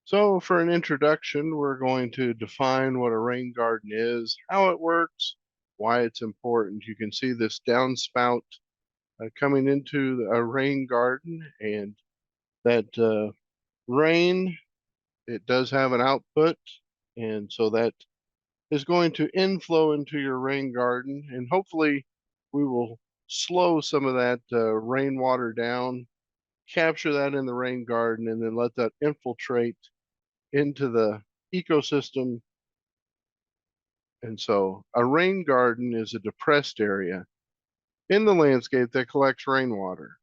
So for an introduction, we're going to define what a rain garden is, how it works, why it's important. You can see this downspout coming into a rain garden, and that rain, it does have an output, and so that is going to inflow into your rain garden, and hopefully we will slow some of that rainwater down, capture that in the rain garden, and then let that infiltrate into the ecosystem. And so a rain garden is a depressed area in the landscape that collects rainwater.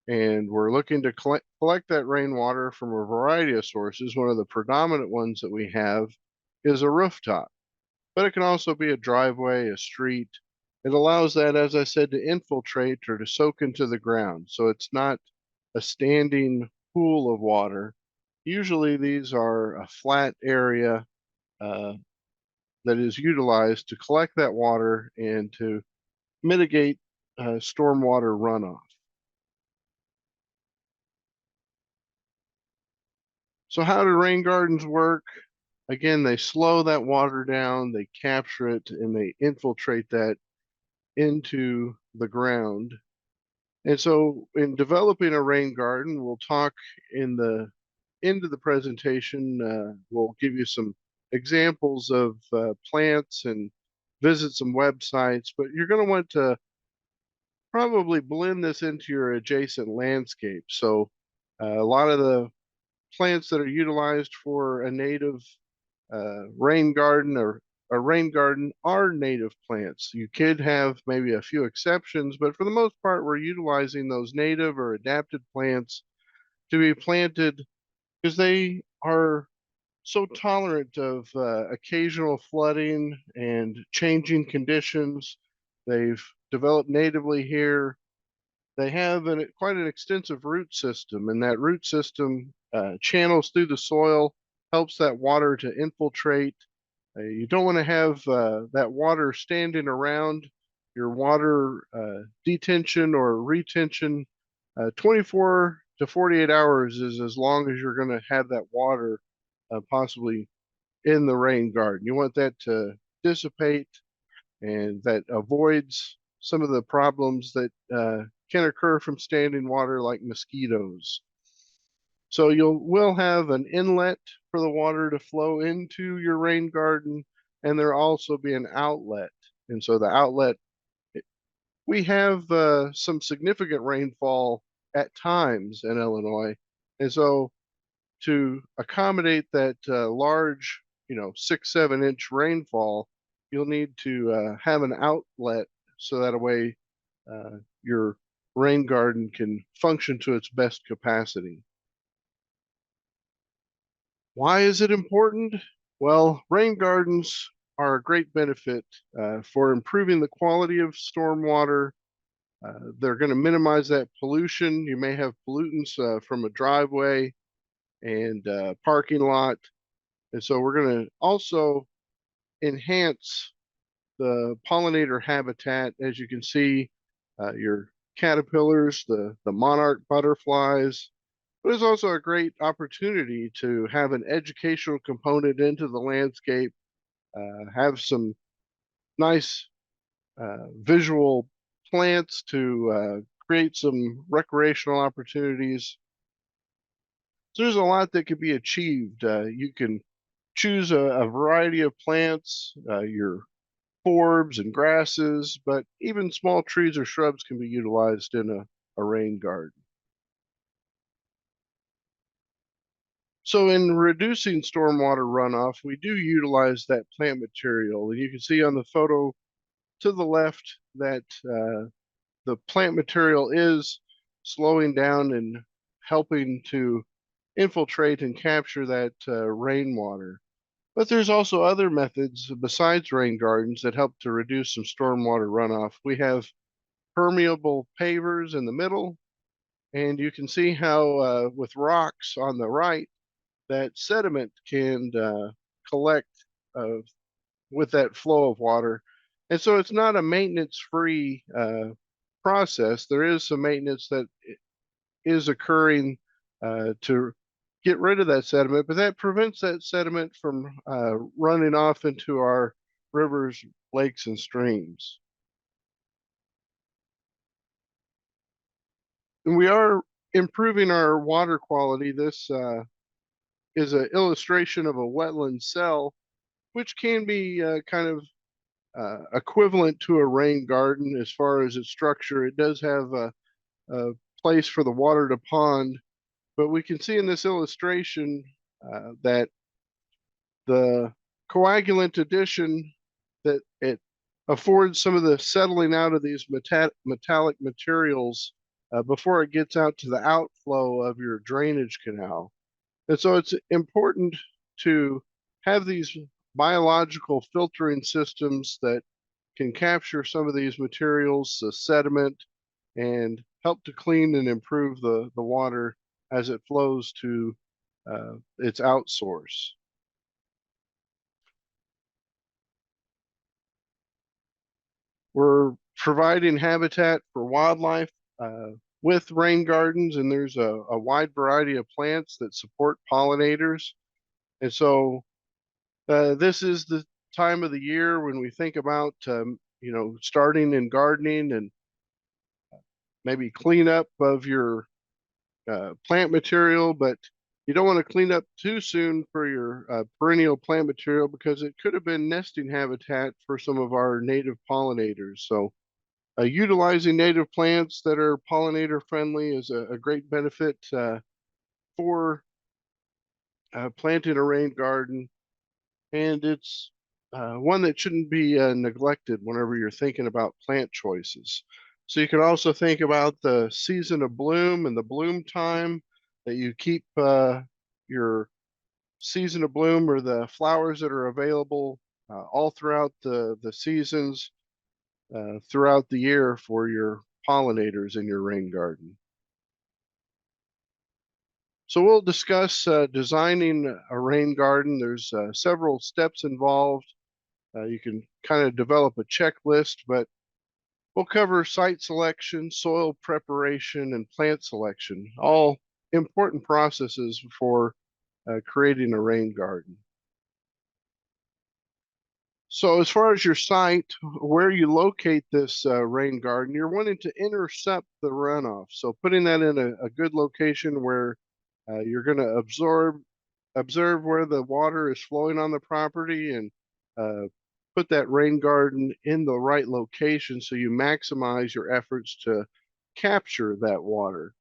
And we're looking to collect that rainwater from a variety of sources. One of the predominant ones that we have is a rooftop, but it can also be a driveway, a street. It allows that, as I said, to infiltrate or to soak into the ground. So it's not a standing pool of water. Usually these are a flat area uh, that is utilized to collect that water and to mitigate stormwater runoff. So how do rain gardens work? Again, they slow that water down, they capture it, and they infiltrate that into the ground. And so in developing a rain garden, we'll talk in the end of the presentation, we'll give you some examples of plants and visit some websites, but you're going to want to probably blend this into your adjacent landscape. So a lot of the plants that are utilized for a native rain garden or a rain garden are native plants. You could have maybe a few exceptions, but for the most part, we're utilizing those native or adapted plants to be planted because they are so tolerant of occasional flooding and changing conditions. They've developed natively here. They have quite an extensive root system, and that root system channels through the soil, helps that water to infiltrate. You don't want to have that water standing around your water detention or retention. 24 to 48 hours is as long as you're going to have that water possibly in the rain garden. You want that to dissipate, and that avoids some of the problems that can occur from standing water like mosquitoes. So will have an inlet for the water to flow into your rain garden, and there'll also be an outlet. And so the outlet, we have some significant rainfall at times in Illinois. And so to accommodate that large, 6, 7 inch rainfall, you'll need to have an outlet so that a way your rain garden can function to its best capacity. Why is it important? Well, rain gardens are a great benefit for improving the quality of stormwater. They're going to minimize that pollution. You may have pollutants from a driveway and parking lot. And so we're going to also enhance the pollinator habitat. As you can see, your caterpillars, the monarch butterflies. But it's also a great opportunity to have an educational component into the landscape, have some nice visual plants to create some recreational opportunities. So there's a lot that could be achieved. You can choose a variety of plants, your forbs and grasses, but even small trees or shrubs can be utilized in a rain garden. So in reducing stormwater runoff, we do utilize that plant material. And you can see on the photo to the left that the plant material is slowing down and helping to infiltrate and capture that rainwater. But there's also other methods besides rain gardens that help to reduce some stormwater runoff. We have permeable pavers in the middle, and you can see how with rocks on the right, that sediment can collect uh, with that flow of water. And so it's not a maintenance-free process. There is some maintenance that is occurring to get rid of that sediment, but that prevents that sediment from running off into our rivers, lakes, and streams. And we are improving our water quality. This is an illustration of a wetland cell, which can be kind of equivalent to a rain garden as far as its structure. It does have a place for the water to pond, but we can see in this illustration that the coagulant addition that it affords some of the settling out of these metallic materials before it gets out to the outflow of your drainage canal. And so it's important to have these biological filtering systems that can capture some of these materials, the sediment, and help to clean and improve the water as it flows to its outsource. We're providing habitat for wildlife with rain gardens, and there's a wide variety of plants that support pollinators. And so this is the time of the year when we think about, starting in gardening and maybe cleanup of your plant material, but you don't want to clean up too soon for your perennial plant material because it could have been nesting habitat for some of our native pollinators. So utilizing native plants that are pollinator friendly is a great benefit for planting a rain garden. And it's one that shouldn't be neglected whenever you're thinking about plant choices. So you can also think about the season of bloom and the bloom time, that you keep your season of bloom or the flowers that are available all throughout the seasons throughout the year for your pollinators in your rain garden. So we'll discuss designing a rain garden. There's several steps involved. You can kind of develop a checklist, but we'll cover site selection, soil preparation, and plant selection, all important processes for creating a rain garden. So as far as your site, where you locate this rain garden, you're wanting to intercept the runoff. So putting that in a good location where you're going to observe where the water is flowing on the property and put that rain garden in the right location so you maximize your efforts to capture that water.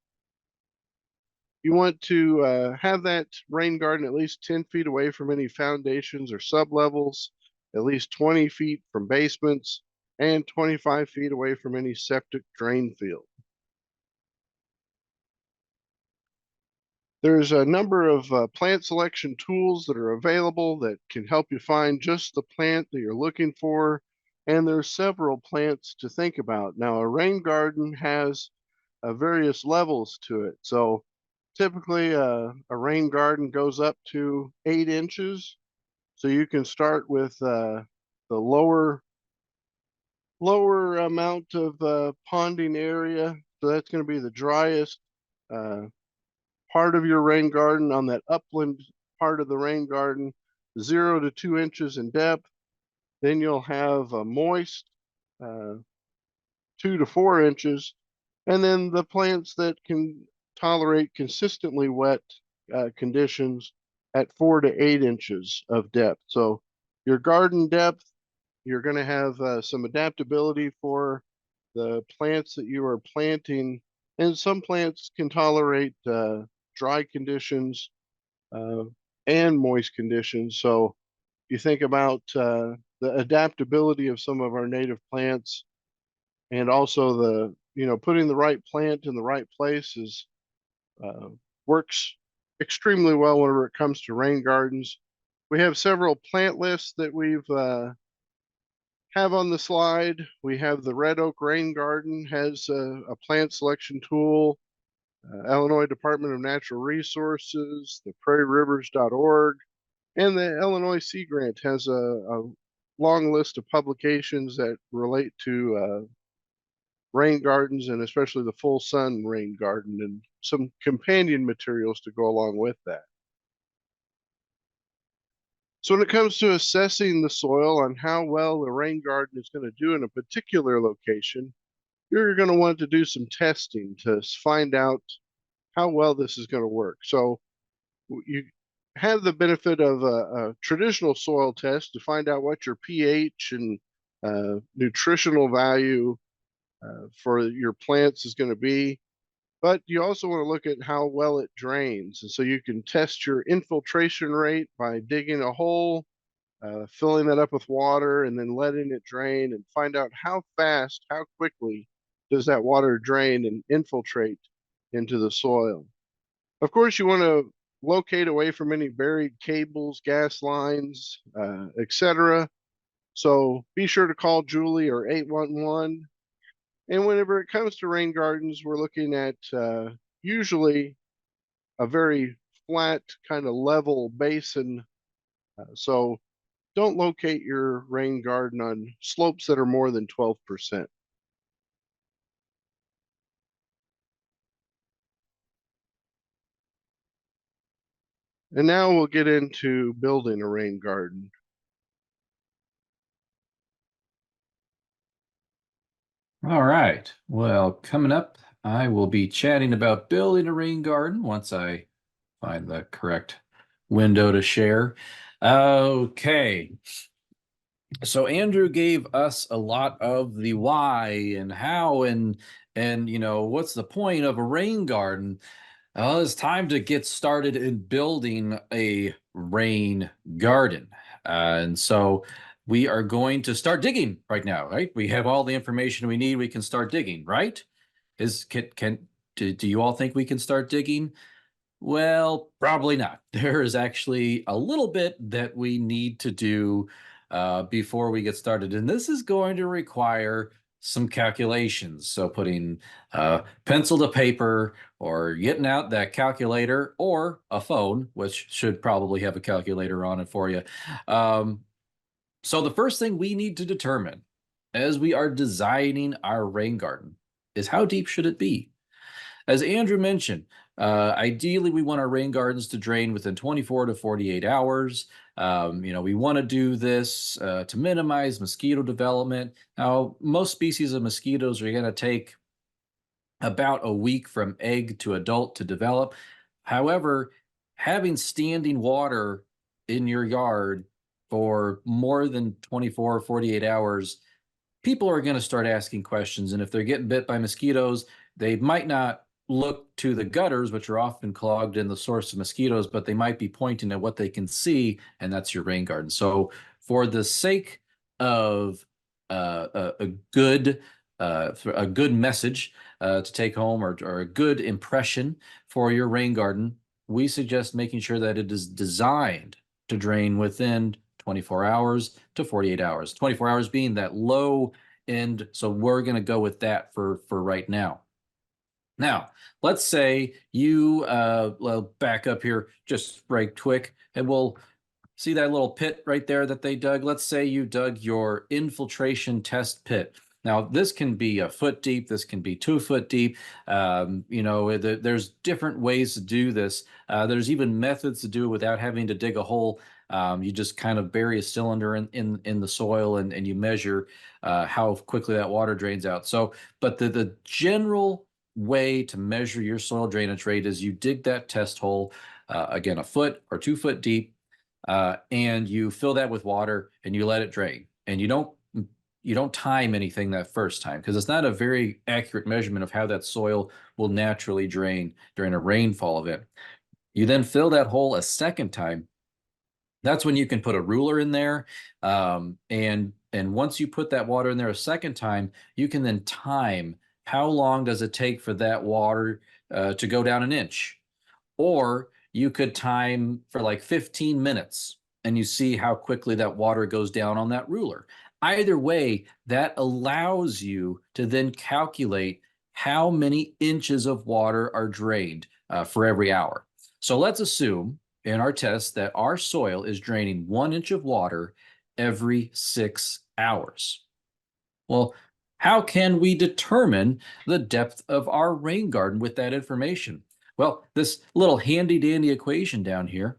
You want to have that rain garden at least 10 feet away from any foundations or sublevels, at least 20 feet from basements, and 25 feet away from any septic drain field. There's a number of plant selection tools that are available that can help you find just the plant that you're looking for. And there's several plants to think about. Now, a rain garden has various levels to it. So typically a rain garden goes up to 8 inches. So you can start with the lower amount of ponding area. So that's going to be the driest part of your rain garden. On that upland part of the rain garden, 0 to 2 inches in depth. Then you'll have a moist 2 to 4 inches, and then the plants that can tolerate consistently wet conditions at 4 to 8 inches of depth. So your garden depth, you're going to have some adaptability for the plants that you are planting, and some plants can tolerate dry conditions and moist conditions. So you think about the adaptability of some of our native plants, and also putting the right plant in the right place works extremely well whenever it comes to rain gardens. We have several plant lists that we've have on the slide. We have the Red Oak Rain Garden has a plant selection tool. Illinois Department of Natural Resources, the prairieriver's.org, and the Illinois Sea Grant has a long list of publications that relate to rain gardens, and especially the full sun rain garden, and some companion materials to go along with that. So when it comes to assessing the soil on how well the rain garden is going to do in a particular location, you're going to want to do some testing to find out how well this is going to work. So you have the benefit of a traditional soil test to find out what your pH and nutritional value for your plants is going to be. But you also want to look at how well it drains. And so you can test your infiltration rate by digging a hole, filling it up with water, and then letting it drain and find out how fast, how quickly does that water drain and infiltrate into the soil. Of course, you want to locate away from any buried cables, gas lines, etc. So be sure to call Julie or 811. And whenever it comes to rain gardens, we're looking at usually a very flat, kind of level basin. So don't locate your rain garden on slopes that are more than 12%. And now we'll get into building a rain garden. All right. Well, coming up, I will be chatting about building a rain garden once I find the correct window to share. Okay. So Andrew gave us a lot of the why and how and what's the point of a rain garden? Well, it's time to get started in building a rain garden. And so we are going to start digging right now, right? We have all the information we need. We can start digging, right? Do you all think we can start digging? Well, probably not. There is actually a little bit that we need to do before we get started. And this is going to require some calculations. So putting pencil to paper or getting out that calculator or a phone, which should probably have a calculator on it for you. So the first thing we need to determine as we are designing our rain garden is how deep should it be? As Andrew mentioned, ideally we want our rain gardens to drain within 24 to 48 hours. We want to do this to minimize mosquito development. Now, most species of mosquitoes are going to take about a week from egg to adult to develop. However, having standing water in your yard for more than 24 or 48 hours, people are going to start asking questions. And if they're getting bit by mosquitoes, they might not look to the gutters, which are often clogged in the source of mosquitoes, but they might be pointing at what they can see, and that's your rain garden. So for the sake of a good message to take home or a good impression for your rain garden, we suggest making sure that it is designed to drain within 24 hours to 48 hours. 24 hours being that low end, so we're going to go with that for right now. Now, let's say you well, back up here just right quick, and we'll see that little pit right there that they dug. Let's say you dug your infiltration test pit. Now, this can be a foot deep. This can be 2 foot deep. There's different ways to do this. There's even methods to do it without having to dig a hole. You just kind of bury a cylinder in the soil and you measure how quickly that water drains out. So, but the general way to measure your soil drainage rate is you dig that test hole, again, a foot or 2 foot deep, and you fill that with water and you let it drain. And you don't time anything that first time because it's not a very accurate measurement of how that soil will naturally drain during a rainfall event. You then fill that hole a second time. That's when you can put a ruler in there. And once you put that water in there a second time, you can then time how long does it take for that water to go down an inch. Or you could time for like 15 minutes and you see how quickly that water goes down on that ruler. Either way, that allows you to then calculate how many inches of water are drained for every hour. So let's assume in our test that our soil is draining 1 inch of water every 6 hours. Well, how can we determine the depth of our rain garden with that information? Well, this little handy dandy equation down here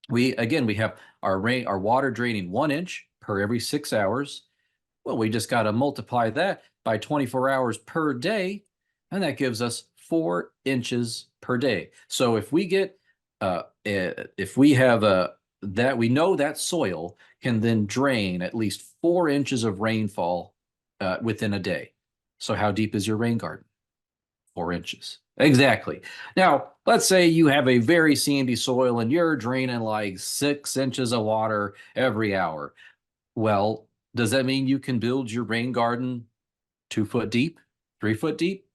We have our water draining 1 inch per every 6 hours. Well, we just got to multiply that by 24 hours per day, and that gives us 4 inches per day. So if we get if we have that, we know that soil can then drain at least 4 inches of rainfall within a day. So how deep is your rain garden? 4 inches. Exactly. Now, let's say you have a very sandy soil and you're draining like 6 inches of water every hour. Well, does that mean you can build your rain garden 2 foot deep, 3 foot deep?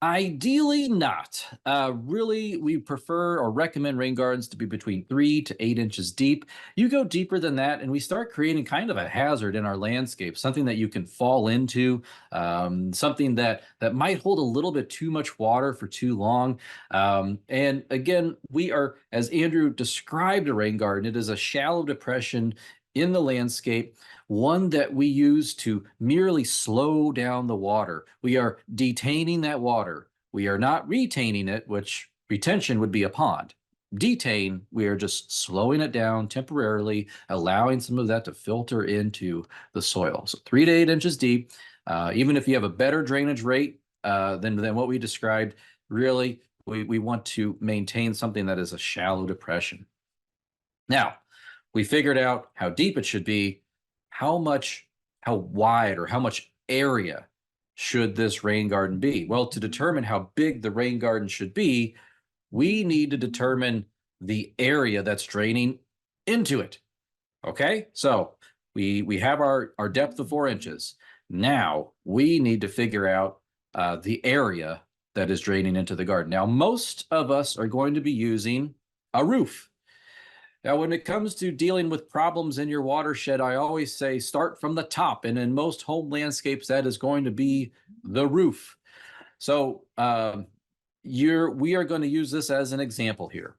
Ideally not. Really, we prefer or recommend rain gardens to be between 3 to 8 inches deep. You go deeper than that, and we start creating kind of a hazard in our landscape, something that you can fall into, something that might hold a little bit too much water for too long. And again, we are, as Andrew described a rain garden, it is a shallow depression in the landscape, one that we use to merely slow down the water. We are detaining that water. We are not retaining it, which retention would be a pond. Detain, we are just slowing it down temporarily, allowing some of that to filter into the soil. So 3 to 8 inches deep. Even if you have a better drainage rate than what we described, really, we want to maintain something that is a shallow depression. Now, we figured out how deep it should be. How wide or how much area should this rain garden be? Well, to determine how big the rain garden should be, we need to determine the area that's draining into it. Okay, so we have our depth of 4 inches. Now we need to figure out the area that is draining into the garden. Now, most of us are going to be using a roof. Now, when it comes to dealing with problems in your watershed, I always say start from the top. And in most home landscapes, that is going to be the roof. So we are going to use this as an example here.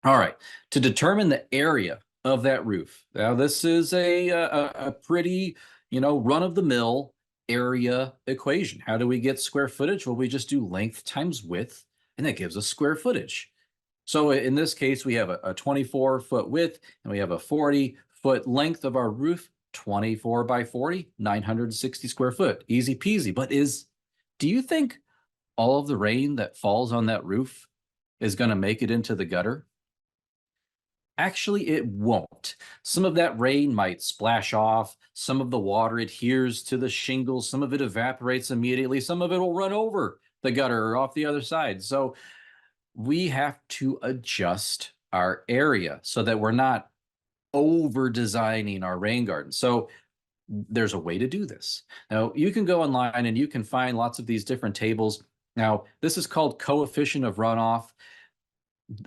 All right, to determine the area of that roof. Now, this is a pretty, run-of-the-mill area equation. How do we get square footage? Well, we just do length times width, and that gives us square footage. So in this case, we have a 24-foot width and we have a 40-foot length of our roof, 24 by 40, 960 square foot. Easy peasy. But do you think all of the rain that falls on that roof is going to make it into the gutter? Actually, it won't. Some of that rain might splash off. Some of the water adheres to the shingles. Some of it evaporates immediately. Some of it will run over the gutter or off the other side. So we have to adjust our area so that we're not over designing our rain garden. So there's a way to do this. Now, you can go online and you can find lots of these different tables. Now, this is called coefficient of runoff.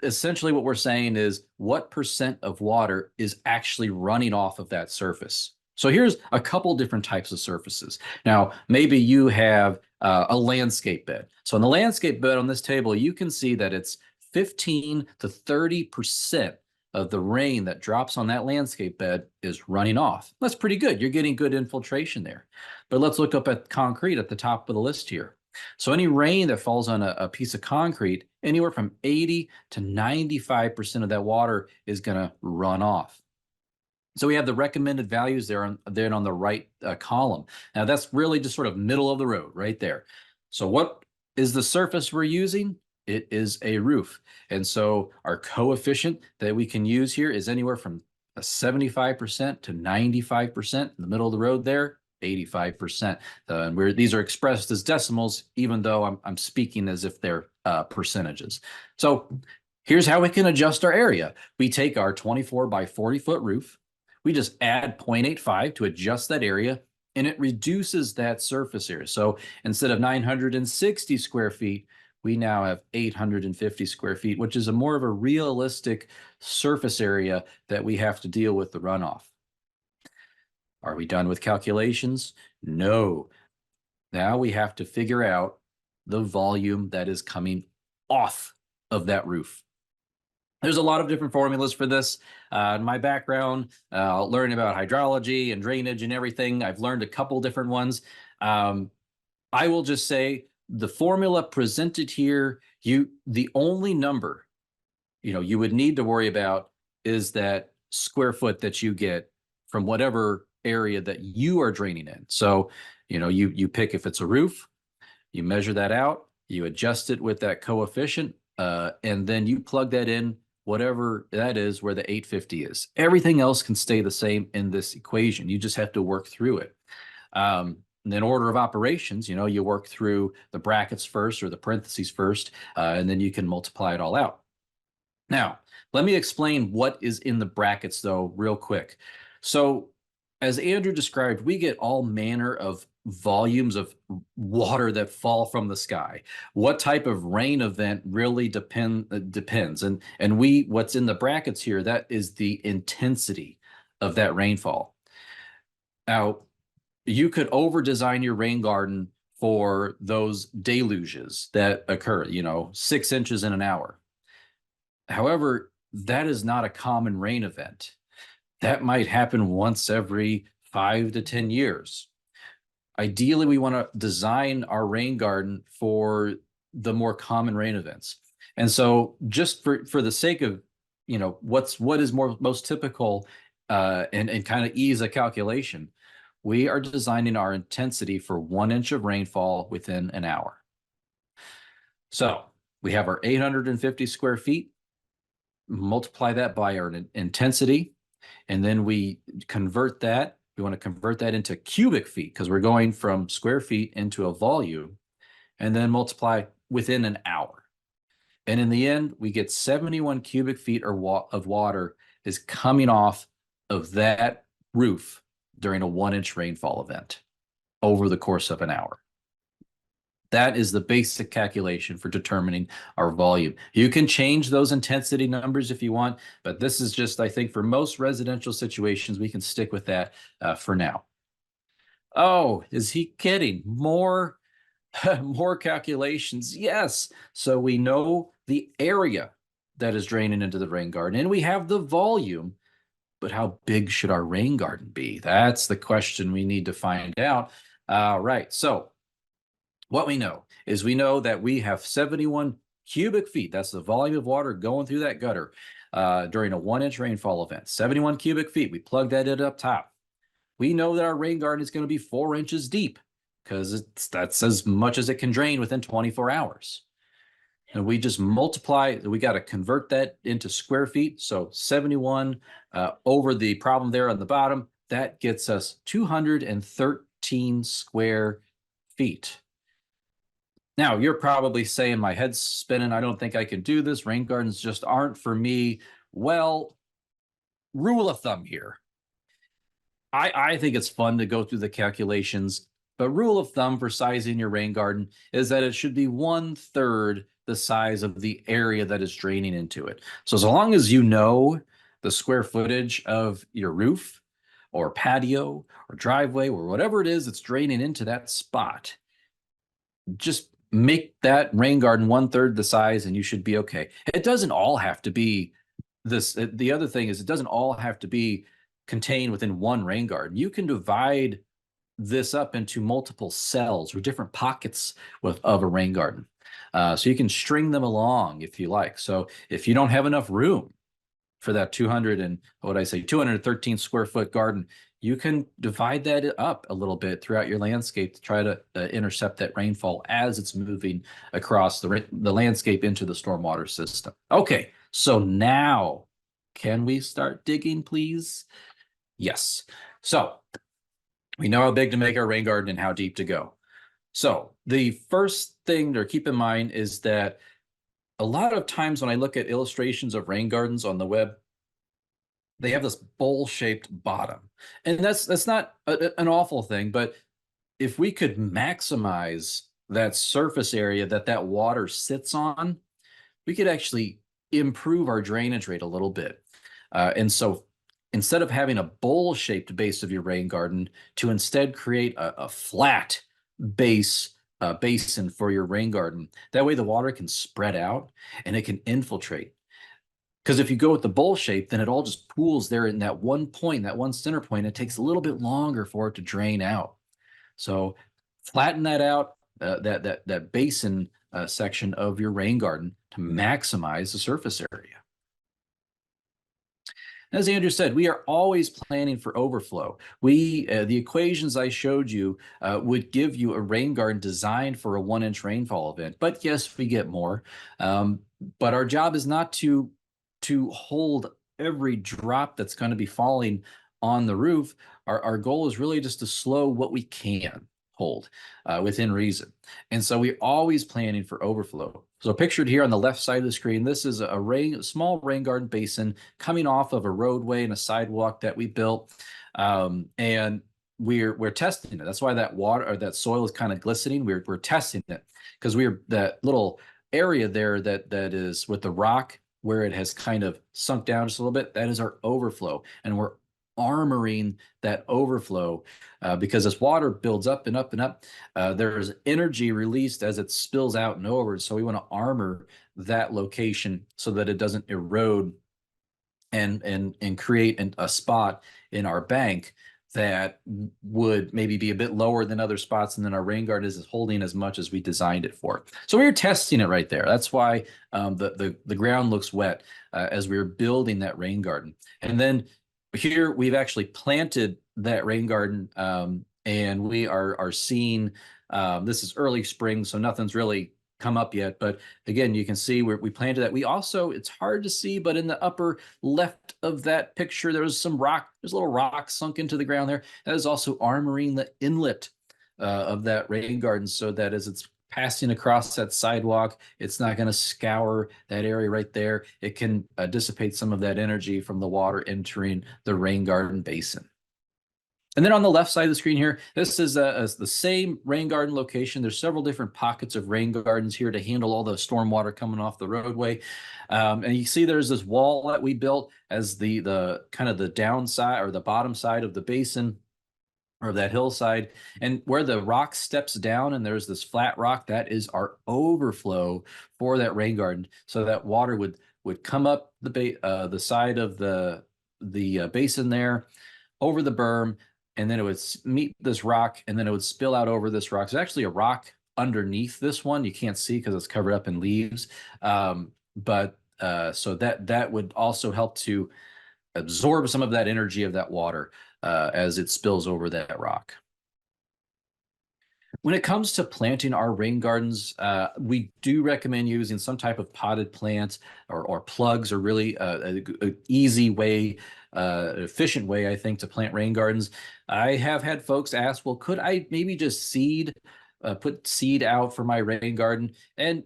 Essentially, what we're saying is what percent of water is actually running off of that surface. So here's a couple different types of surfaces. Now, maybe you have a landscape bed. So in the landscape bed on this table, you can see that it's 15 to 30% of the rain that drops on that landscape bed is running off. That's pretty good. You're getting good infiltration there. But let's look up at concrete at the top of the list here. So any rain that falls on a piece of concrete, anywhere from 80 to 95% of that water is going to run off. So we have the recommended values there on the right column. Now that's really just sort of middle of the road right there. So what is the surface we're using? It is a roof. And so our coefficient that we can use here is anywhere from 75% to 95% in the middle of the road there, 85%. And these are expressed as decimals, even though I'm speaking as if they're percentages. So here's how we can adjust our area. We take our 24 by 40 foot roof. We just add 0.85 to adjust that area, and it reduces that surface area. So instead of 960 square feet, we now have 850 square feet, which is more of a realistic surface area that we have to deal with the runoff. Are we done with calculations? No. Now we have to figure out the volume that is coming off of that roof. There's a lot of different formulas for this. In my background, learning about hydrology and drainage and everything, I've learned a couple different ones. I will just say the formula presented here, the only number you would need to worry about is that square foot that you get from whatever area that you are draining in. So, you pick if it's a roof, you measure that out, you adjust it with that coefficient, and then you plug that in, whatever that is, where the 850 is. Everything else can stay the same in this equation. You just have to work through it. And then order of operations, you work through the brackets first or the parentheses first, and then you can multiply it all out. Now, let me explain what is in the brackets, though, real quick. So, as Andrew described, we get all manner of volumes of water that fall from the sky. What type of rain event really depends. And what's in the brackets here, that is the intensity of that rainfall. Now, you could over design your rain garden for those deluges that occur, 6 inches in an hour. However, that is not a common rain event. That might happen once every 5 to 10 years. Ideally, we want to design our rain garden for the more common rain events. And so just for the sake of, what is most typical, and kind of ease a calculation, we are designing our intensity for 1 inch of rainfall within an hour. So we have our 850 square feet, multiply that by our intensity, and then we convert that. We want to convert that into cubic feet because we're going from square feet into a volume, and then multiply within an hour. And in the end, we get 71 cubic feet of water is coming off of that roof during a 1 inch rainfall event over the course of an hour. That is the basic calculation for determining our volume. You can change those intensity numbers if you want, but this is just, I think, for most residential situations, we can stick with that for now. Oh, is he kidding? More calculations. Yes. So we know the area that is draining into the rain garden, and we have the volume. But how big should our rain garden be? That's the question we need to find out. Right. So what we know is that we have 71 cubic feet. That's the volume of water going through that gutter during a 1 inch rainfall event. 71 cubic feet. We plug that in up top. We know that our rain garden is going to be 4 inches deep because that's as much as it can drain within 24 hours. And we just multiply, we got to convert that into square feet. So 71 over the problem there on the bottom, that gets us 213 square feet. Now, you're probably saying my head's spinning. I don't think I can do this. Rain gardens just aren't for me. Well, rule of thumb here. I think it's fun to go through the calculations, but rule of thumb for sizing your rain garden is that it should be 1/3 the size of the area that is draining into it. So as long as you know the square footage of your roof or patio or driveway or whatever it is that's draining into that spot, just make that rain garden 1/3 the size and you should be okay. It doesn't all have to be this. The other thing is it doesn't all have to be contained within one rain garden. You can divide this up into multiple cells or different pockets of a rain garden. So you can string them along if you like. So if you don't have enough room for that 213 square foot garden, you can divide that up a little bit throughout your landscape to try to intercept that rainfall as it's moving across the landscape into the stormwater system. Okay, so now can we start digging, please? Yes. So we know how big to make our rain garden and how deep to go. So the first thing to keep in mind is that a lot of times when I look at illustrations of rain gardens on the web, they have this bowl-shaped bottom. And that's not an awful thing, but if we could maximize that surface area that water sits on, we could actually improve our drainage rate a little bit. And so instead of having a bowl-shaped base of your rain garden, to instead create a flat base basin for your rain garden. That way the water can spread out and it can infiltrate. Because if you go with the bowl shape, then it all just pools there in that one point, that one center point. It takes a little bit longer for it to drain out. So flatten that out, that basin section of your rain garden to maximize the surface area. As Andrew said, we are always planning for overflow. The equations I showed you would give you a rain garden designed for a 1-inch rainfall event. But yes, we get more. But our job is not to hold every drop that's going to be falling on the roof. Our goal is really just to slow what we can hold within reason. And so we're always planning for overflow. So pictured here on the left side of the screen, this is a small rain garden basin coming off of a roadway and a sidewalk that we built. And we're testing it. That's why that water or that soil is kind of glistening. We're testing it because that little area there that is with the rock where it has kind of sunk down just a little bit, that is our overflow. And we're armoring that overflow because as water builds up and up and up, there's energy released as it spills out and over. So we want to armor that location so that it doesn't erode and create a spot in our bank that would maybe be a bit lower than other spots, and then our rain garden is holding as much as we designed it for. So we were testing it right there. That's why the ground looks wet as we were building that rain garden. And then here we've actually planted that rain garden, and we are seeing this is early spring, so nothing's really come up yet. But again, you can see we planted that. We also, it's hard to see, but in the upper left of that picture, there's a little rock sunk into the ground there. That is also armoring the inlet of that rain garden so that as it's passing across that sidewalk, it's not going to scour that area right there. It can dissipate some of that energy from the water entering the rain garden basin. And then on the left side of the screen here, this is the same rain garden location. There's several different pockets of rain gardens here to handle all the stormwater coming off the roadway. And you see there's this wall that we built as the kind of the downside or the bottom side of the basin or that hillside. And where the rock steps down and there's this flat rock, that is our overflow for that rain garden. So that water would come up the side of the basin there over the berm, and then it would meet this rock, and then it would spill out over this rock. There's actually a rock underneath this one. You can't see because it's covered up in leaves. So that would also help to absorb some of that energy of that water as it spills over that rock. When it comes to planting our rain gardens, we do recommend using some type of potted plant or plugs are really an easy way, efficient way, I think, to plant rain gardens. I have had folks ask, well, could I maybe just put seed out for my rain garden? And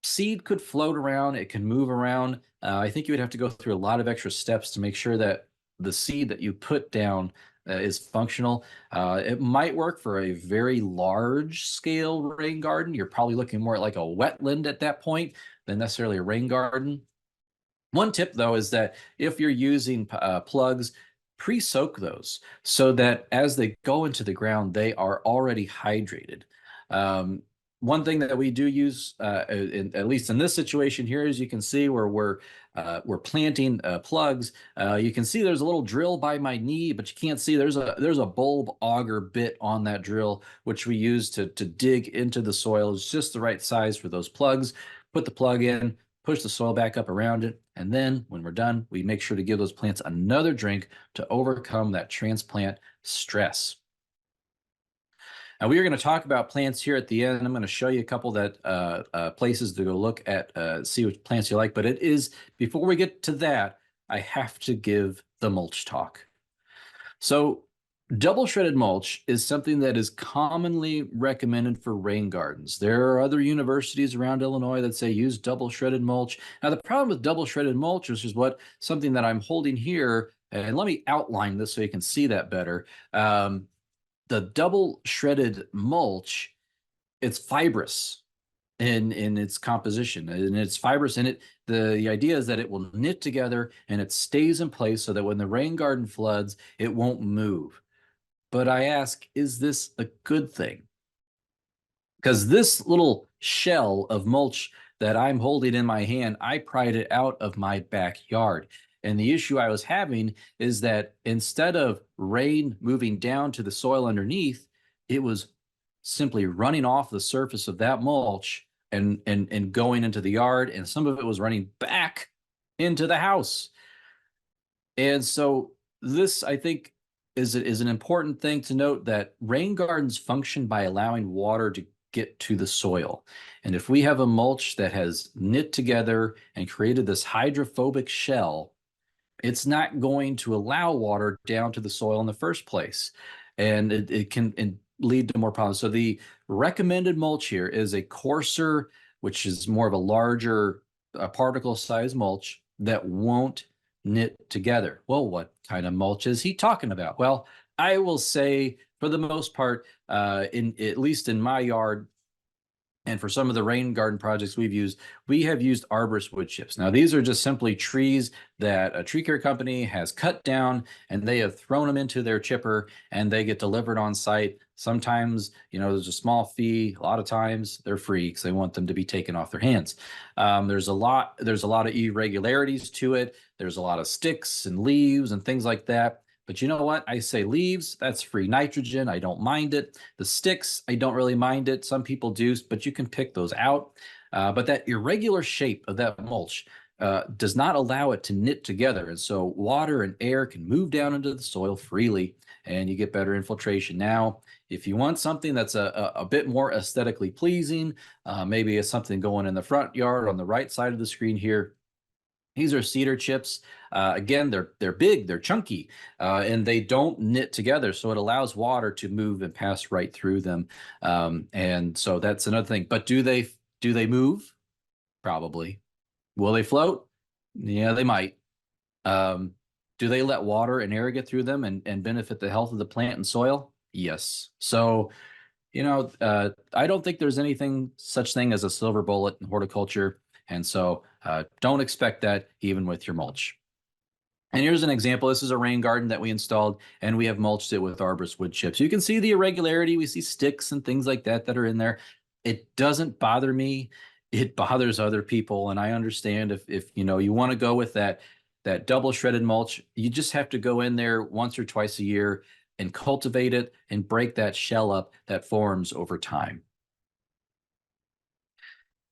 seed could float around, it can move around. I think you would have to go through a lot of extra steps to make sure that the seed that you put down is functional. It might work for a very large scale rain garden. You're probably looking more at like a wetland at that point than necessarily a rain garden. One tip though is that if you're using plugs, pre-soak those so that as they go into the ground, they are already hydrated. One thing that we do use, at least in this situation here, as you can see where we're planting plugs, you can see there's a little drill by my knee, but you can't see there's a bulb auger bit on that drill, which we use to dig into the soil. It's just the right size for those plugs. Put the plug in, push the soil back up around it, and then when we're done, we make sure to give those plants another drink to overcome that transplant stress. Now we are going to talk about plants here at the end. I'm going to show you a couple that places to go look at, see which plants you like. But it is, before we get to that, I have to give the mulch talk. So double shredded mulch is something that is commonly recommended for rain gardens. There are other universities around Illinois that say use double shredded mulch. Now the problem with double shredded mulch, which is something that I'm holding here, and let me outline this so you can see that better. The double shredded mulch, it's fibrous in its composition, and it's fibrous in it. The idea is that it will knit together and it stays in place so that when the rain garden floods, it won't move. But I ask, is this a good thing? Because this little shell of mulch that I'm holding in my hand, I pried it out of my backyard. And the issue I was having is that instead of rain moving down to the soil underneath, it was simply running off the surface of that mulch and going into the yard. And some of it was running back into the house. And so this, I think, is an important thing to note, that rain gardens function by allowing water to get to the soil. And if we have a mulch that has knit together and created this hydrophobic shell, it's not going to allow water down to the soil in the first place. And it can lead to more problems. So the recommended mulch here is a coarser, which is more of a larger particle size mulch that won't knit together. Well, what kind of mulch is he talking about? Well, I will say for the most part, in at least in my yard, and for some of the rain garden projects we have used arborist wood chips. Now, these are just simply trees that a tree care company has cut down, and they have thrown them into their chipper, and they get delivered on site. Sometimes, there's a small fee. A lot of times they're free because they want them to be taken off their hands. There's a lot of irregularities to it. There's a lot of sticks and leaves and things like that. But you know what? I say leaves, that's free nitrogen. I don't mind it. The sticks, I don't really mind it. Some people do, but you can pick those out. But that irregular shape of that mulch does not allow it to knit together. And so water and air can move down into the soil freely, and you get better infiltration. Now, if you want something that's a bit more aesthetically pleasing, maybe it's something going in the front yard on the right side of the screen here. These are cedar chips. Again, they're big, they're chunky, and they don't knit together, so it allows water to move and pass right through them. And so that's another thing. But do they move? Probably. Will they float? Yeah, they might. Do they let water and air get through them and benefit the health of the plant and soil? Yes. So, I don't think there's anything such thing as a silver bullet in horticulture. And so don't expect that even with your mulch. And here's an example. This is a rain garden that we installed, and we have mulched it with arborist wood chips. You can see the irregularity. We see sticks and things like that are in there. It doesn't bother me. It bothers other people. And I understand if you want to go with that double shredded mulch, you just have to go in there once or twice a year and cultivate it and break that shell up that forms over time.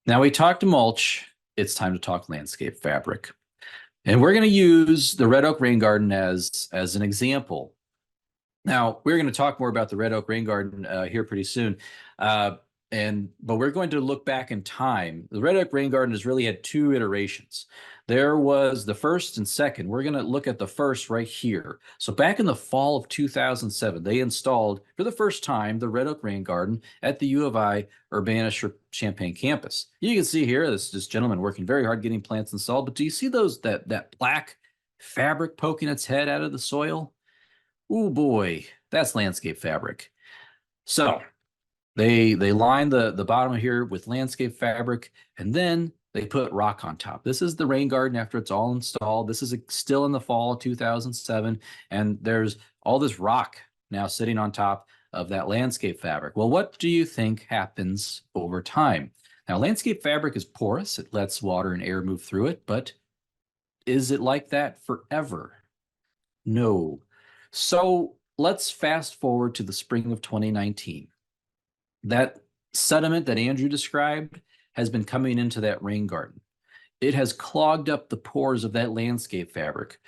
Now we talked mulch, it's time to talk landscape fabric. And we're going to use the red oak rain garden as an example. Now, we're going to talk more about the red oak rain garden here pretty soon. But we're going to look back in time. The red oak rain garden has really had two iterations. There was the first and second. We're going to look at the first right here. So back in the fall of 2007, they installed for the first time the red oak rain garden at the U of I Urbana-Champaign campus. You can see here this gentleman working very hard getting plants installed. But do you see that black fabric poking its head out of the soil? Oh boy, that's landscape fabric. So they line the bottom here with landscape fabric, and then they put rock on top. This is the rain garden after it's all installed. This is still in the fall of 2007, and there's all this rock now sitting on top of that landscape fabric. Well, what do you think happens over time? Now, landscape fabric is porous. It lets water and air move through it, but is it like that forever? No. So let's fast forward to the spring of 2019. That sediment that Andrew described has been coming into that rain garden. It has clogged up the pores of that landscape fabric.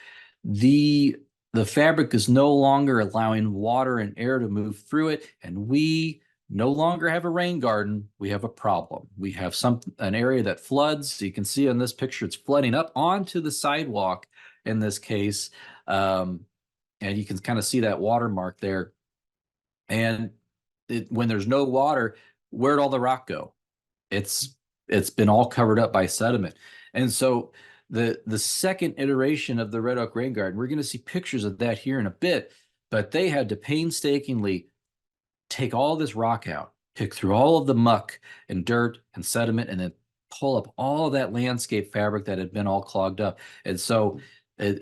The fabric is no longer allowing water and air to move through it, and we no longer have a rain garden. We have a problem. We have an area that floods. So you can see in this picture, it's flooding up onto the sidewalk in this case. And you can kind of see that watermark there. And when there's no water, where'd all the rock go? It's been all covered up by sediment. And so the second iteration of the red oak rain garden, we're going to see pictures of that here in a bit, but they had to painstakingly take all this rock out, pick through all of the muck and dirt and sediment, and then pull up all of that landscape fabric that had been all clogged up. And so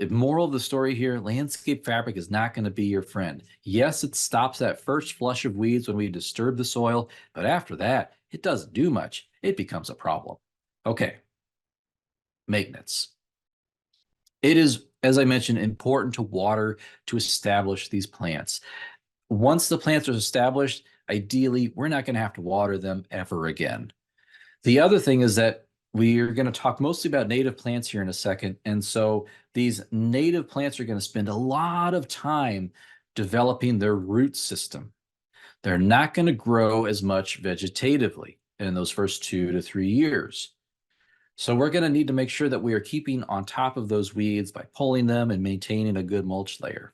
moral of the story here, landscape fabric is not going to be your friend. Yes, it stops that first flush of weeds when we disturb the soil, but after that, it doesn't do much. It becomes a problem. Okay, maintenance. It is, as I mentioned, important to water to establish these plants. Once the plants are established, ideally, we're not going to have to water them ever again. The other thing is that we are going to talk mostly about native plants here in a second. And so these native plants are going to spend a lot of time developing their root system. They're not going to grow as much vegetatively in those first 2 to 3 years. So we're going to need to make sure that we are keeping on top of those weeds by pulling them and maintaining a good mulch layer.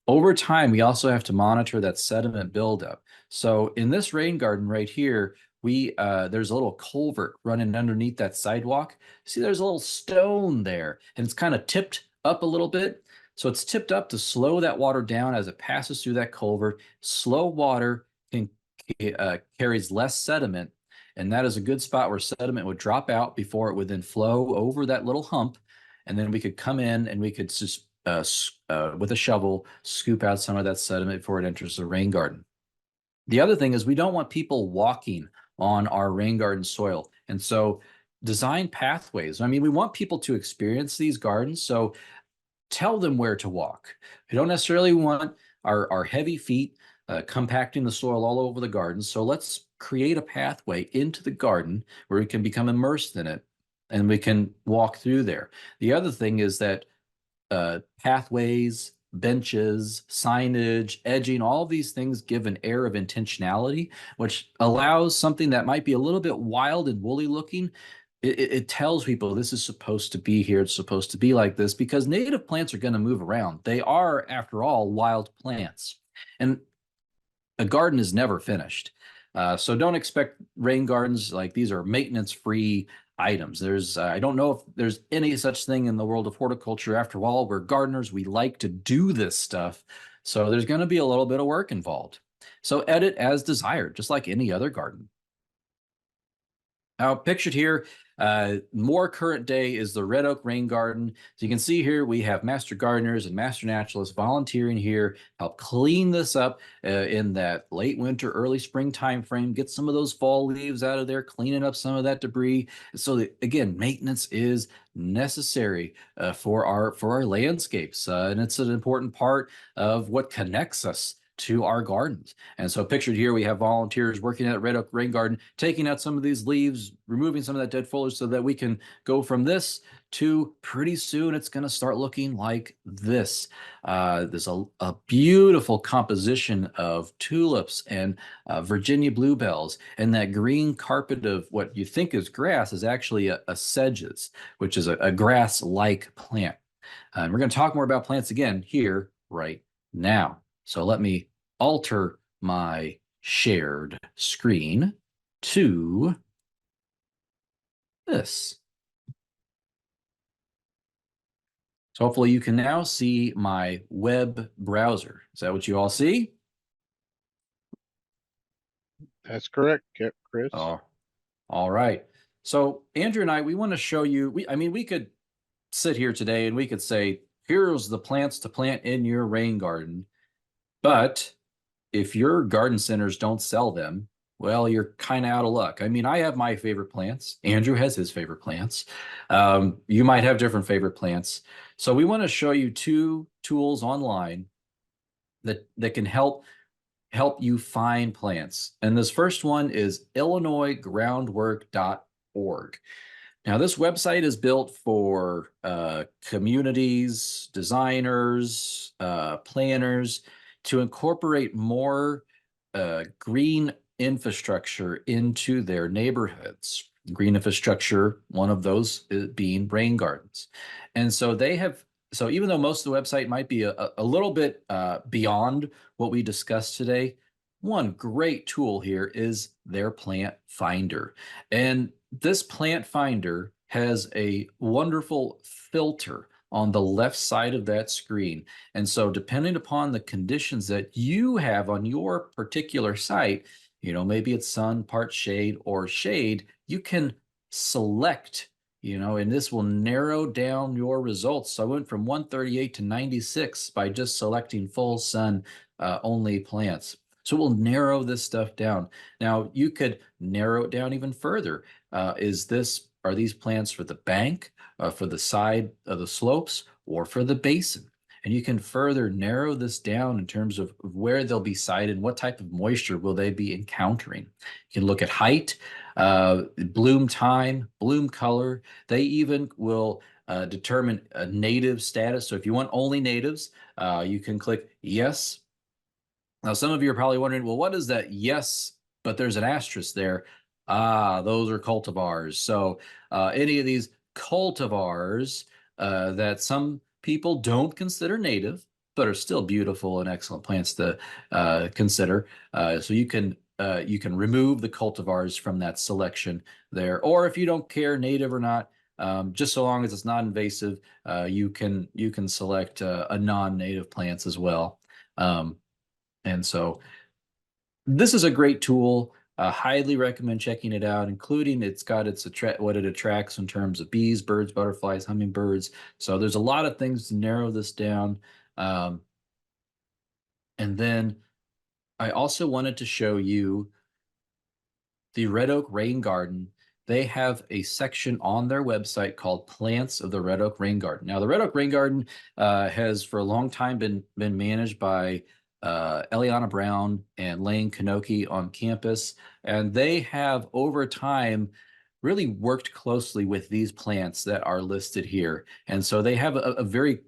Over time, we also have to monitor that sediment buildup. So in this rain garden right here, there's a little culvert running underneath that sidewalk. See, there's a little stone there, and it's kind of tipped up a little bit. So it's tipped up to slow that water down as it passes through that culvert. Slow water carries less sediment, and that is a good spot where sediment would drop out before it would then flow over that little hump, and then we could come in and we could just with a shovel, scoop out some of that sediment before it enters the rain garden. The other thing is we don't want people walking on our rain garden soil. And so design pathways. I mean, we want people to experience these gardens. So tell them where to walk. We don't necessarily want our heavy feet compacting the soil all over the garden. So let's create a pathway into the garden where we can become immersed in it and we can walk through there. The other thing is that pathways, benches, signage, edging, all of these things give an air of intentionality, which allows something that might be a little bit wild and woolly looking. It tells people this is supposed to be here. It's supposed to be like this because native plants are going to move around. They are, after all, wild plants. And a garden is never finished. So don't expect rain gardens like these are maintenance-free items. I don't know if there's any such thing in the world of horticulture. After all, we're gardeners. We like to do this stuff. So there's going to be a little bit of work involved. So edit as desired, just like any other garden. Now, pictured here, more current day is the Red Oak Rain Garden. So you can see here we have master gardeners and master naturalists volunteering here, help clean this up in that late winter, early spring time frame, get some of those fall leaves out of there, cleaning up some of that debris. So that, again, maintenance is necessary for our landscapes, and it's an important part of what connects us to our gardens. And so pictured here, we have volunteers working at Red Oak Rain Garden, taking out some of these leaves, removing some of that dead foliage so that we can go from this to pretty soon it's going to start looking like this. There's a beautiful composition of tulips and Virginia bluebells, and that green carpet of what you think is grass is actually a sedges, which is a grass-like plant. And we're going to talk more about plants again here right now. So let me alter my shared screen to this. So hopefully you can now see my web browser. Is that what you all see? That's correct, Chris. Oh, all right. So Andrew and I, we want to show you, we could sit here today and we could say, here's the plants to plant in your rain garden. But if your garden centers don't sell them, well, you're kind of out of luck. I mean, I have my favorite plants. Andrew has his favorite plants. You might have different favorite plants. So we want to show you 2 tools online that can help you find plants. And this first one is illinoisgroundwork.org. Now, this website is built for communities, designers, planners to incorporate more green infrastructure into their neighborhoods. Green infrastructure, one of those being rain gardens. And so so even though most of the website might be a little bit beyond what we discussed today, one great tool here is their plant finder. And this plant finder has a wonderful filter on the left side of that screen. And so depending upon the conditions that you have on your particular site, maybe it's sun, part shade, or shade, you can select, and this will narrow down your results. So I went from 138 to 96 by just selecting full sun only plants. So we'll narrow this stuff down. Now you could narrow it down even further. Are these plants for the bank, for the side of the slopes, or for the basin? and you can further narrow this down in terms of where they'll be sited, what type of moisture will they be encountering. You can look at height, bloom time, bloom color. They even will determine a native status. So if you want only natives, you can click yes. Now, some of you are probably wondering, well, what is that yes, but there's an asterisk there? Ah, those are cultivars. So any of these cultivars that some people don't consider native, but are still beautiful and excellent plants to consider. So you can remove the cultivars from that selection there, or if you don't care native or not, just so long as it's not invasive, you can select a non-native plants as well. And so this is a great tool. Highly recommend checking it out, including it's got what it attracts in terms of bees, birds, butterflies, hummingbirds. So there's a lot of things to narrow this down. And then I also wanted to show you the Red Oak Rain Garden. They have a section on their website called Plants of the Red Oak Rain Garden. Now, the Red Oak Rain Garden has for a long time been managed by Eliana Brown and Lane Kanoki on campus, and they have over time really worked closely with these plants that are listed here. And so they have a very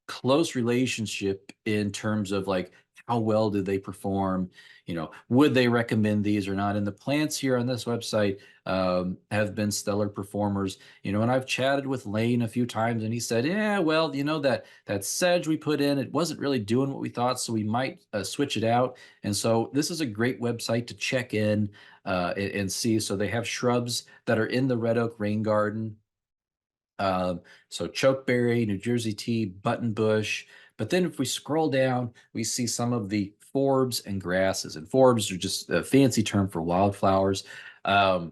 close relationship in terms of like how well did they perform, would they recommend these or not? And the plants here on this website have been stellar performers, and I've chatted with Lane a few times and he said, yeah, well, that sedge we put in, it wasn't really doing what we thought, so we might switch it out. And so this is a great website to check in and see. So they have shrubs that are in the Red Oak Rain Garden. So chokeberry, New Jersey tea, buttonbush. But then if we scroll down, we see some of the forbs and grasses. And forbs are just a fancy term for wildflowers. And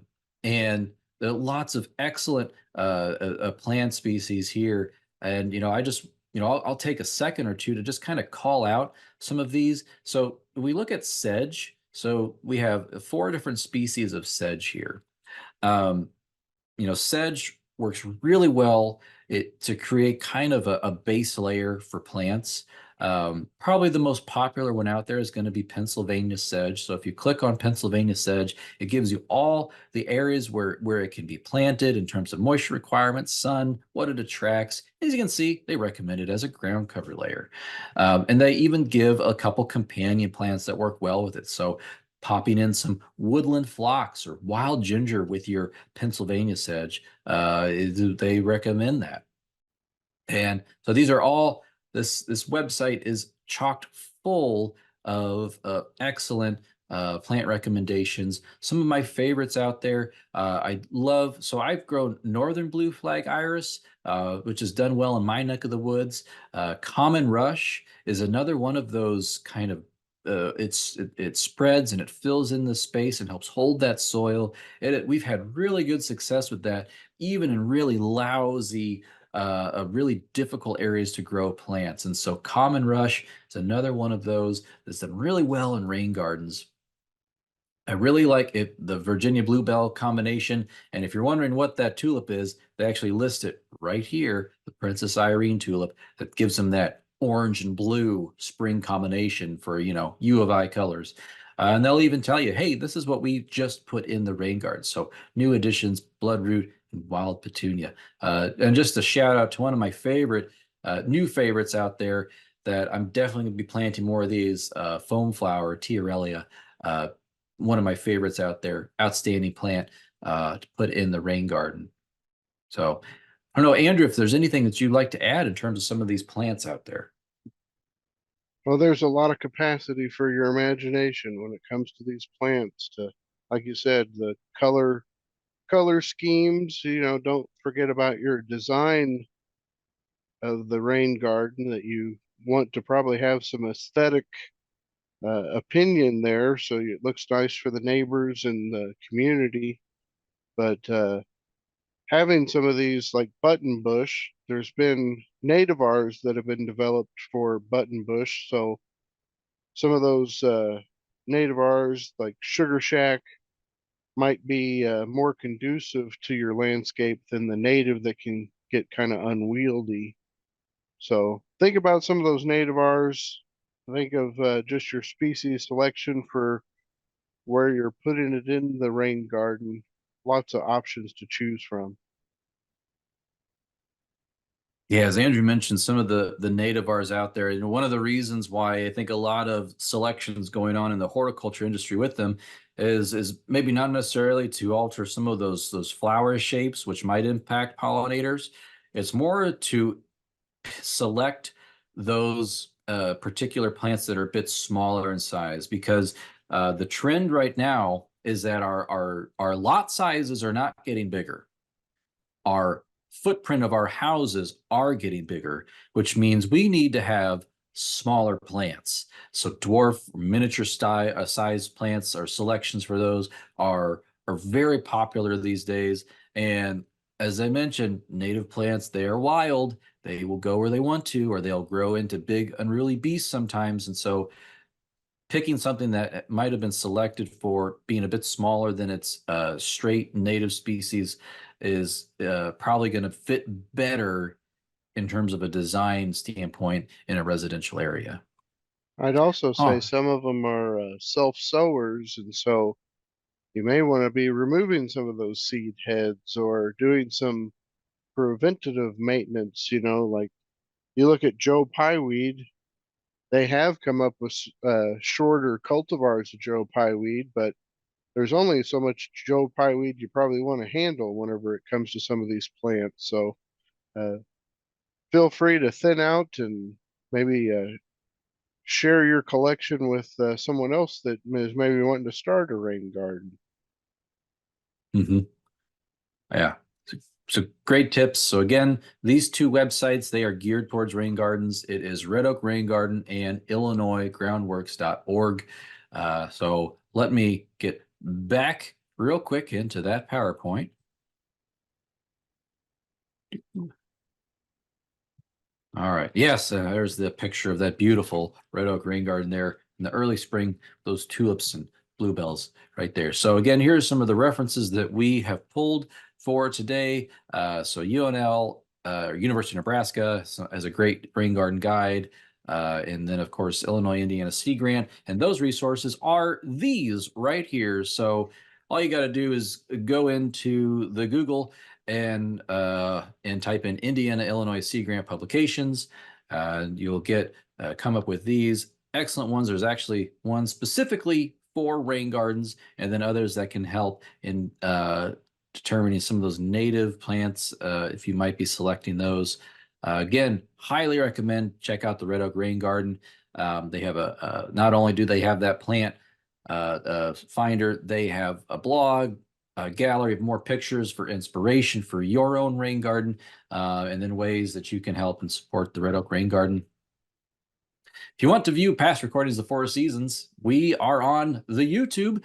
there are lots of excellent plant species here. And, I just, I'll take a second or two to just kind of call out some of these. So we look at sedge. So we have 4 different species of sedge here. Um, sedge works really well to create kind of a base layer for plants. Probably the most popular one out there is going to be Pennsylvania sedge. So if you click on Pennsylvania sedge, it gives you all the areas where it can be planted in terms of moisture requirements, sun, what it attracts. As you can see, they recommend it as a ground cover layer. And they even give a couple companion plants that work well with it. So popping in some woodland phlox or wild ginger with your Pennsylvania sedge, they recommend that. And so these are all, this website is chocked full of excellent plant recommendations. Some of my favorites out there, so I've grown northern blue flag iris, which has done well in my neck of the woods. Common rush is another one of those kind of it spreads and it fills in the space and helps hold that soil. We've had really good success with that, even in really lousy, really difficult areas to grow plants. And so common rush is another one of those that's done really well in rain gardens. I really like it, the Virginia bluebell combination. And if you're wondering what that tulip is, they actually list it right here, the Princess Irene tulip, that gives them that orange and blue spring combination for, U of I colors. And they'll even tell you, hey, this is what we just put in the rain garden. So new additions, bloodroot and wild petunia. And just a shout out to one of my favorite, new favorites out there that I'm definitely going to be planting more of these, foam flower, Tiarelia. One of my favorites out there, outstanding plant to put in the rain garden. So I don't know, Andrew, if there's anything that you'd like to add in terms of some of these plants out there. Well, there's a lot of capacity for your imagination when it comes to these plants to, like you said, the color schemes, don't forget about your design of the rain garden, that you want to probably have some aesthetic opinion there, so it looks nice for the neighbors and the community. But having some of these like button bush, there's been nativars that have been developed for button bush. So some of those nativars like sugar shack might be more conducive to your landscape than the native that can get kind of unwieldy. So think about some of those nativars. Think of just your species selection for where you're putting it in the rain garden. Lots of options to choose from. Yeah, as Andrew mentioned, some of the nativars out there, and one of the reasons why I think a lot of selections going on in the horticulture industry with them is maybe not necessarily to alter some of those flower shapes, which might impact pollinators. It's more to select those particular plants that are a bit smaller in size, because the trend right now is that our lot sizes are not getting bigger. Our footprint of our houses are getting bigger, which means we need to have smaller plants. So dwarf, miniature size plants, or selections for those are very popular these days. And as I mentioned, native plants, they are wild. They will go where they want to, or they'll grow into big unruly beasts sometimes. And so picking something that might have been selected for being a bit smaller than its straight native species is probably going to fit better in terms of a design standpoint in a residential area. I'd also say Oh, some of them are self-sowers, and so you may want to be removing some of those seed heads or doing some preventative maintenance. Like you look at Joe Pyeweed, they have come up with shorter cultivars of Joe Pyeweed, but there's only so much Joe Pyeweed you probably want to handle whenever it comes to some of these plants. So uh, feel free to thin out and maybe share your collection with someone else that is maybe wanting to start a rain garden. mhm. Yeah. So great tips. So again, these two websites, they are geared towards rain gardens. It is Red Oak Rain Garden and IllinoisGroundworks.org. So let me get back real quick into that PowerPoint. All right. Yes, there's the picture of that beautiful red oak rain garden there in the early spring, those tulips and bluebells right there. So again, here's some of the references that we have pulled for today. So UNL, University of Nebraska has a great rain garden guide. And then, of course, Illinois Indiana Sea Grant. And those resources are these right here. So all you got to do is go into the Google and type in Indiana Illinois Sea Grant publications. You'll get come up with these excellent ones. There's actually one specifically for rain gardens, and then others that can help in determining some of those native plants if you might be selecting those. Again, highly recommend check out the Red Oak Rain Garden. They have not only do they have that plant finder, they have a blog, a gallery of more pictures for inspiration for your own rain garden, and then ways that you can help and support the Red Oak Rain Garden. If you want to view past recordings of Four Seasons, we are on the YouTube.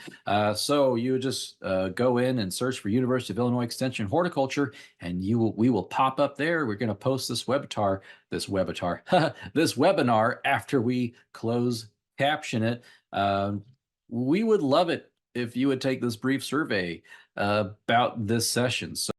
So you just go in and search for University of Illinois Extension Horticulture, and we will pop up there. We're going to post this this webinar after we close caption it. We would love it if you would take this brief survey about this session. So